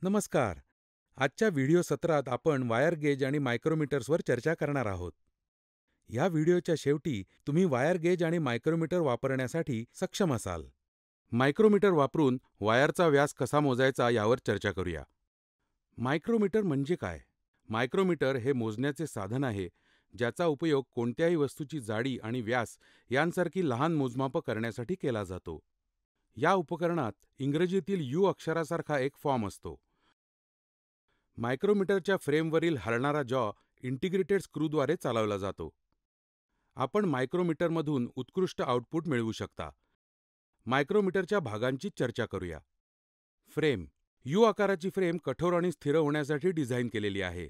नमस्कार. आजच्या व्हिडिओ सत्रात आपण वायर गेज आणि मायक्रोमीटर्सवर चर्चा करणार आहोत. या व्हिडिओच्या शेवटी तुम्ही वायर गेज आणि मायक्रोमीटर वापरण्यासाठी सक्षम असाल. मायक्रोमीटर वापरून वायरचा व्यास कसा मोजायचा यावर चर्चा करूया. मायक्रोमीटर म्हणजे काय? मायक्रोमीटर हे मोजण्याचे साधन आहे ज्याचा उपयोग कोणत्याही वस्तूची जाडी आणि व्यास यांसारखी लहान मोजमापं करण्यासाठी केला जातो. या उपकरणात इंग्रजीतील यू अक्षरासारखा एक फॉर्म असतो. मायक्रोमीटरच्या फ्रेमवरील हलणारा जॉ इंटिग्रेटेड स्क्रूद्वारे चालवला जातो. आपण मायक्रोमीटरमधून उत्कृष्ट आउटपुट मिळवू शकता. मायक्रोमीटरच्या भागांची चर्चा करूया. फ्रेम. यू आकाराची फ्रेम कठोर आणि स्थिर होण्यासाठी डिझाईन केलेली आहे.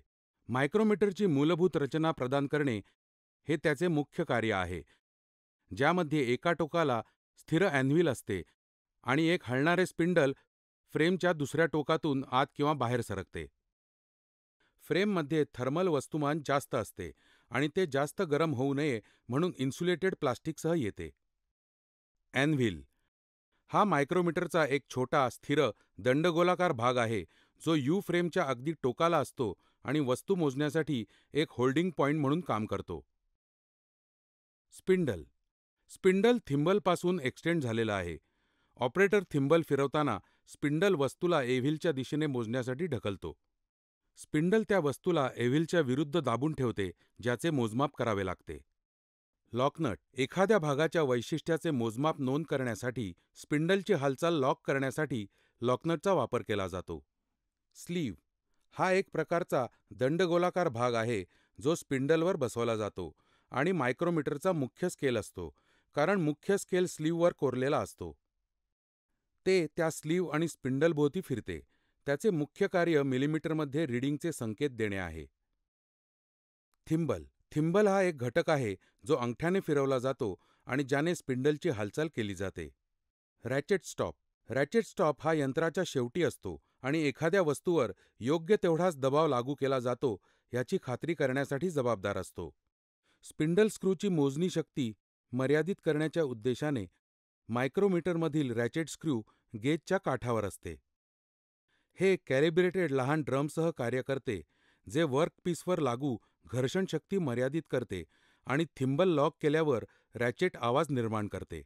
मायक्रोमीटरची मूलभूत रचना प्रदान करणे हे त्याचे मुख्य कार्य आहे, ज्यामध्ये एका टोकाला स्थिर अॅन्व्हिल असते आणि एक हलणारे स्पिंडल फ्रेमच्या दुसऱ्या टोकातून आत किंवा बाहेर सरकते. फ्रेममध्ये थर्मल वस्तुमान जास्त असते आणि ते जास्त गरम होऊ नये म्हणून इन्सुलेटेड प्लास्टिकसह येते. अॅन्व्हिल हा मायक्रोमीटरचा एक छोटा, स्थिर, दंडगोलाकार भाग आहे जो यू फ्रेमच्या अगदी टोकाला असतो आणि वस्तू मोजण्यासाठी एक होल्डिंग पॉइंट म्हणून काम करतो. स्पिंडल. स्पिंडल थिंबलपासून एक्सटेंड झालेला आहे. ऑपरेटर थिंबल फिरवताना स्पिंडल वस्तूला एव्हिलच्या दिशेने मोजण्यासाठी ढकलतो. स्पिंडल त्या वस्तूला एव्हिलच्या विरुद्ध दाबून ठेवते, ज्याचे मोजमाप करावे लागते. लॉकनट. एखाद्या भागाच्या वैशिष्ट्याचे मोजमाप नोंद करण्यासाठी स्पिंडलची हालचाल लॉक करण्यासाठी लॉकनटचा वापर केला जातो. स्लीव्ह हा एक प्रकारचा दंडगोलाकार भाग आहे जो स्पिंडलवर बसवला जातो आणि मायक्रोमीटरचा मुख्य स्केल असतो, कारण मुख्य स्केल स्लीव्हवर कोरलेला असतो. ते त्या स्लीव्ह आणि स्पिंडलभोवती फिरते. त्याचे मुख्य कार्य मिलीमीटरमध्ये रीडिंगचे संकेत देणे आहे. थिंबल. थिंबल हा एक घटक आहे जो अंगठ्याने फिरवला जातो आणि ज्याने स्पिंडलची हालचाल केली जाते. रॅचेट स्टॉप. रॅचेट स्टॉप हा यंत्राच्या शेवटी असतो आणि एखाद्या वस्तूवर योग्य तेवढाच दबाव लागू केला जातो याची खात्री करण्यासाठी जबाबदार असतो. स्पिंडल स्क्रूची मोजणी शक्ती मर्यादित करण्याच्या उद्देशाने मायक्रोमीटरमधील रॅचेट स्क्रू गेजच्या काठावर असते. हे कॅलिब्रेटेड लहान ड्रमसह कार्य करते, जे वर्कपीसवर लागू घर्षण शक्ती मर्यादित करते आणि थिंबल लॉक केल्यावर रॅचेट आवाज निर्माण करते.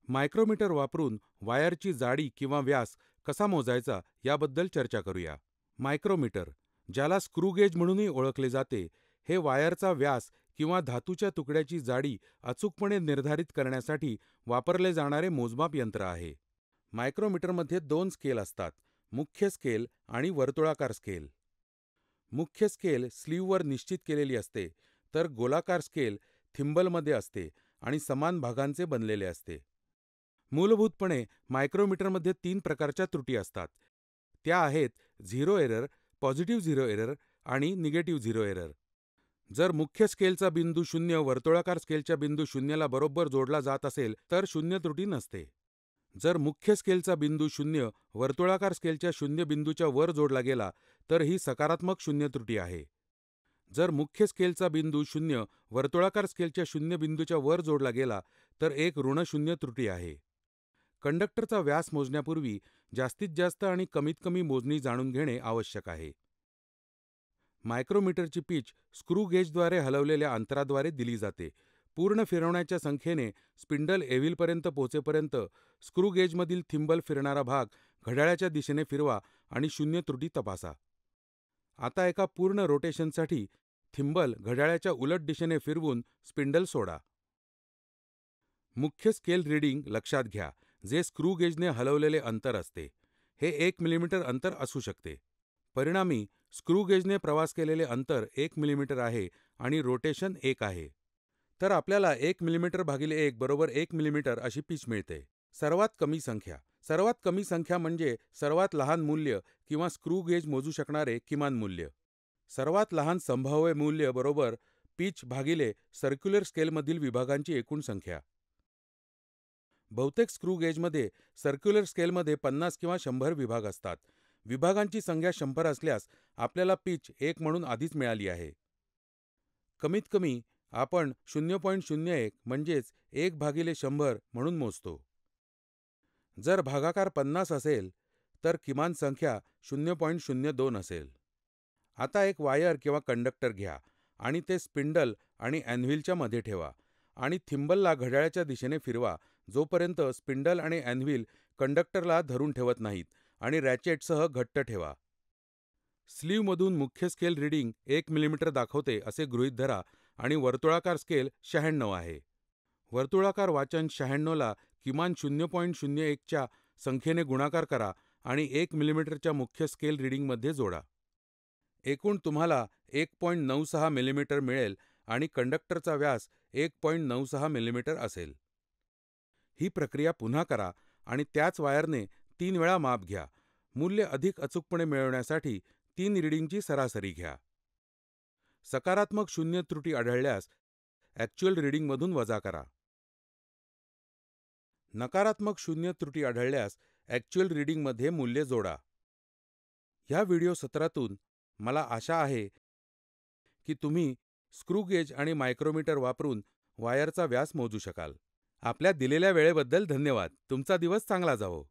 मायक्रोमीटर वापरून वायरची जाडी किंवा व्यास कसा मोजायचा याबद्दल चर्चा करूया. मायक्रोमीटर, ज्याला स्क्रू गेज म्हणूनही ओळखले जाते, हे वायरचा व्यास किंवा धातूच्या तुकड्याची जाडी अचूकपणे निर्धारित करण्यासाठी वापरले जाणारे मोजमाप यंत्र आहे. मायक्रोमीटरमध्ये 2 स्केल असतात, मुख्य स्केल आणि वर्तुळाकार स्केल. मुख्य स्केल स्लीव्हवर निश्चित केलेली असते, तर गोलाकार स्केल थिंबलमध्ये असते आणि समान भागांचे बनलेले असते. मूलभूतपणे मायक्रोमीटरमध्ये 3 प्रकारच्या त्रुटी असतात. त्या आहेत zero error, positive zero error आणि निगेटिव्ह झिरो एरर. जर मुख्य स्केलचा बिंदू 0 वर्तुळाकार स्केलच्या बिंदू 0ला बरोबर जोडला जात असेल तर 0 त्रुटी नसते. जर मुख्य स्केलचा बिंदू 0 वर्तुळाकार स्केलच्या 0 बिंदूच्या वर जोडला गेला तर ही सकारात्मक 0 त्रुटी आहे. जर मुख्य स्केलचा बिंदू 0 वर्तुळाकार स्केलच्या 0 बिंदूच्या वर जोडला गेला तर एक ऋण 0 त्रुटी आहे. कंडक्टरचा व्यास मोजण्यापूर्वी जास्तीत जास्त आणि कमीत कमी मोजणी जाणून घेणे आवश्यक आहे. मायक्रोमीटरची पिच स्क्रू गेजद्वारे हलवलेल्या अंतराद्वारे दिली जाते. पूर्ण फिरवण्याच्या संख्येने स्पिंडल एव्हिलपर्यंत पोहोचेपर्यंत स्क्रू गेजमधील थिंबल फिरणारा भाग घड्याळाच्या दिशेने फिरवा आणि 0 त्रुटी तपासा. आता एका पूर्ण रोटेशनसाठी थिंबल घड्याळाच्या उलट दिशेने फिरवून स्पिंडल सोडा. मुख्य स्केल रीडिंग लक्षात घ्या, जे स्क्रू गेजने हलवलेले अंतर असते. हे 1 मिलीमीटर अंतर असू शकते. परिणामी स्क्रू गेजने प्रवास केलेले अंतर 1 मिलीमीटर आहे आणि रोटेशन 1 आहे. तर आपल्याला 1 मिलीमीटर भागिले 1 बरोबर 1 मिलीमीटर अशी पिच मिळते. सर्वात कमी संख्या. सर्वात कमी संख्या म्हणजे सर्वात लहान मूल्य किंवा स्क्रू गेज मोजू शकणारे किमान मूल्य. सर्वात लहान संभाव्य मूल्य बरोबर पिच भागिले सर्क्युलर स्केलमधील विभागांची एकूण संख्या. बहुतेक स्क्रू गेजमध्ये सर्क्युलर स्केलमध्ये 50 किंवा 100 विभाग असतात. विभागांची संख्या 100 असल्यास आपल्याला पिच 1 म्हणून आधीच मिळाली आहे. कमीत कमी आपण 0.01 म्हणजेच 1/100 म्हणून मोजतो. जर भागाकार 50 असेल तर किमान संख्या 0.02 असेल. आता एक वायर किंवा कंडक्टर घ्या आणि ते स्पिंडल आणि ॲन्व्हिलच्या मध्ये ठेवा आणि थिंबलला घड्याळाच्या दिशेने फिरवा जोपर्यंत स्पिंडल आणि ॲन्व्हिल कंडक्टरला धरून ठेवत नाहीत आणि रॅचेटसह घट्ट ठेवा. स्लीव्हमधून मुख्य स्केल रीडिंग 1 मिमी दाखवते असे गृहीत धरा आणि वर्तुळाकार स्केल 96 आहे. वर्तुळाकार वाचन 96ला किमान 0.01 च्या संख्येने गुणाकार करा आणि 1 मिलीमीटरच्या मुख्य स्केल रीडिंगमध्ये जोडा. एकूण तुम्हाला 1.96 मिलीमीटर मिळेल आणि कंडक्टरचा व्यास 1.96 मिलीमीटर असेल. ही प्रक्रिया पुन्हा करा आणि त्याच वायरने 3 वेळा माप घ्या. मूल्य अधिक अचूकपणे मिळवण्यासाठी 3 रीडिंगची सरासरी घ्या. सकारात्मक शून्य त्रुटी आढळल्यास ॲक्च्युअल रीडिंगमधून वजा करा. नकारात्मक शून्य त्रुटी आढळल्यास ॲक्च्युअल रीडिंगमध्ये मूल्य जोडा. ह्या व्हिडिओ सत्रातून मला आशा आहे की तुम्ही स्क्रू गेज आणि मायक्रोमीटर वापरून वायरचा व्यास मोजू शकाल. आपल्या दिलेल्या वेळेबद्दल धन्यवाद. तुमचा दिवस चांगला जावो.